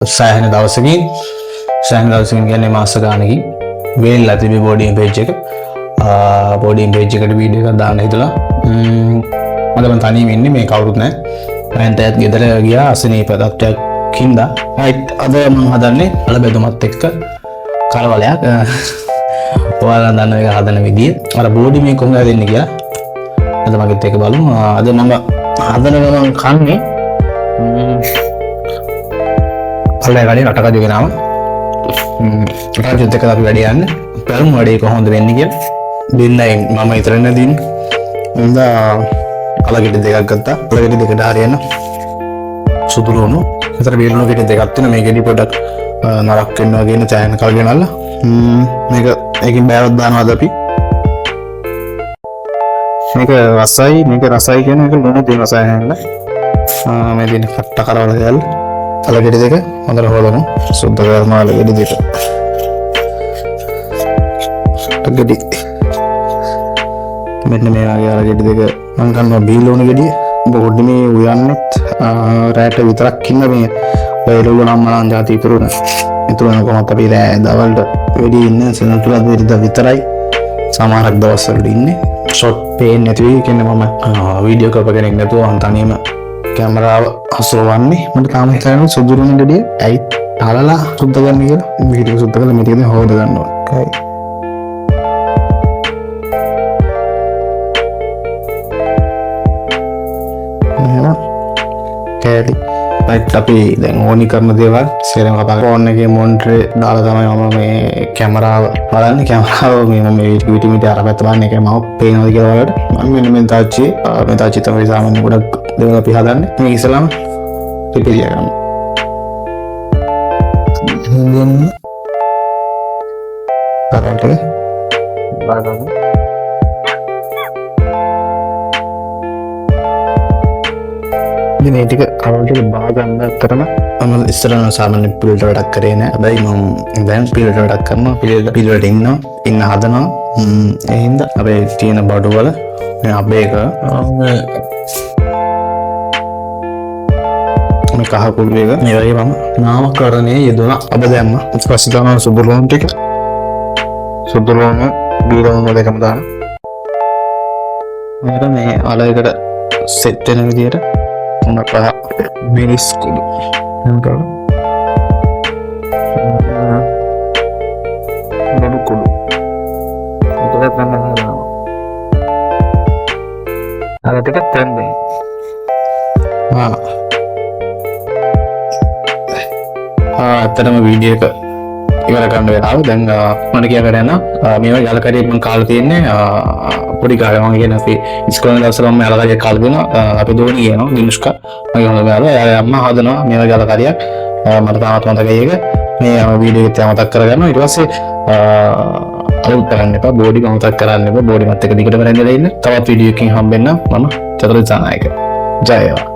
සෑහෙන දවසකින් කියන්නේ මාස ගානකින් වේල්ලා තිබේ බෝඩින් පේජ් එක. බෝඩින් පේජ් එකට වීඩියෝ එකක් දාන්න හිතලා මම තනියම ඉන්නේ මේ කවුරුත් නැහැ. මම තාත් ගෙදර ගියා අසනීප තත්ත්වයක් හින්දා. අද මම හදන්නේ අලබැදුමත් එක්ක කලවලයක්. ඔයාලා දන්න එක හදන විදිය. අර බෝඩි මේ කොහොමද දෙන්නේ කියලා අද මගෙත් එක බලමු. අද මම හදන ගමන් කන්නේ පල්ලේ ගානේ රටකජු ගෙනාව. රටකජුත් එක්ක අපි වැඩි යන්නේ. බලමු වැඩේ කොහොමද වෙන්නේ කියලා. දෙන්නයි මම ඉතරන දින් හොඳා අලගෙඩි දෙකක් ගත්තා. අලගෙඩි දෙකට හරියන සුදු ලුණු. විතර වේලුණු ගෙඩි දෙකක් තියෙන මේ ගෙඩි පොඩක් නරක් වෙනවා කියන චෑන කල් ගෙනල්ලා මේක ඒකෙන් බෑවක් දානවාද අපි. මේක රසයි කියන එක ලුණු දෙන රසය නේද? මේ දින කට්ට කරවල දාලා අලගෙඩි දෙක හොඳට හොලමු. සුද්ධ කරනවා අලගෙඩි දෙක. අලගෙඩි මෙන්න මේ වගේ අලගෙඩි දෙක මම ගන්නවා බීලෝණු ගෙඩිය. බොඩි මේ උයන්නෙත් රැට විතරක් ඉන්න මේ වේලුළු නම් මලන් જાති ඉතුරුන කොහොමද අපි දවල්ට වැඩි ඉන්නේ සෙනතුලත් වෙරිද විතරයි සමහරක් දවස්වල ඉන්නේ. ෂොට් පේන්නේ නැති වෙයි කියන්නේ මම වීඩියෝ කප කෙනෙක් නැතුව තනියම කැමරාව හසුරවන්නේ. මට තාම හිතන්නේ සුදුරුණු ගෙඩිය ඇයි තාලලා සුද්ධ කරන්න කියලා. වීඩියෝ සුද්ධ කරලා මේ ටිකෙන් හොද ගන්න ඕනේ. කෑලි රයිට් අපි දැන් ඕනි කරන දේවල් සේරම කපා ෆෝන් එකේ මොනිටරේ දාලා තමයි මම මේ කැමරාව බලන්නේ. කැමරාව මේ මම විටිමිටි අර පැත්ත බලන්නේ ඒක මම පේනවද කියලා වලට මම මෙන්න මේ තාච්චි තමයි සාමාන්‍ය ගොඩක් දේවල් අපි හදන්නේ. මේ ඉස්සලාම රිපීට් කරගන්න. දෙන්න කරන්ට් එක බලන්න. ඉතින් මේ ටික කරන්ට් එක බා ගන්න අතරම මම ඉස්සරහම සාමාන්‍ය පිළිවෙලට වැඩක් කරේ නෑ. හැබැයි මම දැන් පිළිවෙලට වැඩක් කරනවා. පිළිවෙලට ඉන්න හදනවා. ඒ හින්දා අපේ තියෙන බඩු වල මේ අපේ එක මේ කහ කුළු එක මේ වගේ මම නාමකරණයේ යෙදුණා. අද දැම්ම ඊට පස්සේ දානවා සුදු ලුණු ටික. සුදු ලුණු බීලුණු දෙකම දාන. මේක මේ අලයකට සෙට් වෙන විදියට මොනක මිනිස් කුඩු නේද? නඩු කුඩු. ඒක තමයි නේද? අර ටික තෙන්නේ. ඇත්තටම වීඩියෝ එක ඉවර කරන්න වෙලාව දැන් මම කියකට යනවා. මේවා යලකඩියක් මම කාලා තියෙන්නේ පොඩි කාලේ මම කියන අපි ඉස්කෝලේ දවසල මම යලකඩියක් කාලා දෙනවා. අපි දෝණි කියනවා දිනුෂ්කා මගේ හොඳ මෙයාලා අම්මා හදනවා මේවා යලකඩියක්. මට තාමත් මතකයි ඒක. මේ වීඩියෝ එකත් මතක් කරගන්නවා. ඊට පස්සේ අලුත් කරන්න එපා. බෝඩි මතක් කරන්න එපා. බෝඩි මත් එක දිගටම රැඳිලා ඉන්න. තවත් වීඩියෝ එකකින් හම්බෙන්න මම චතුර දිසානායක. ජය වේවා.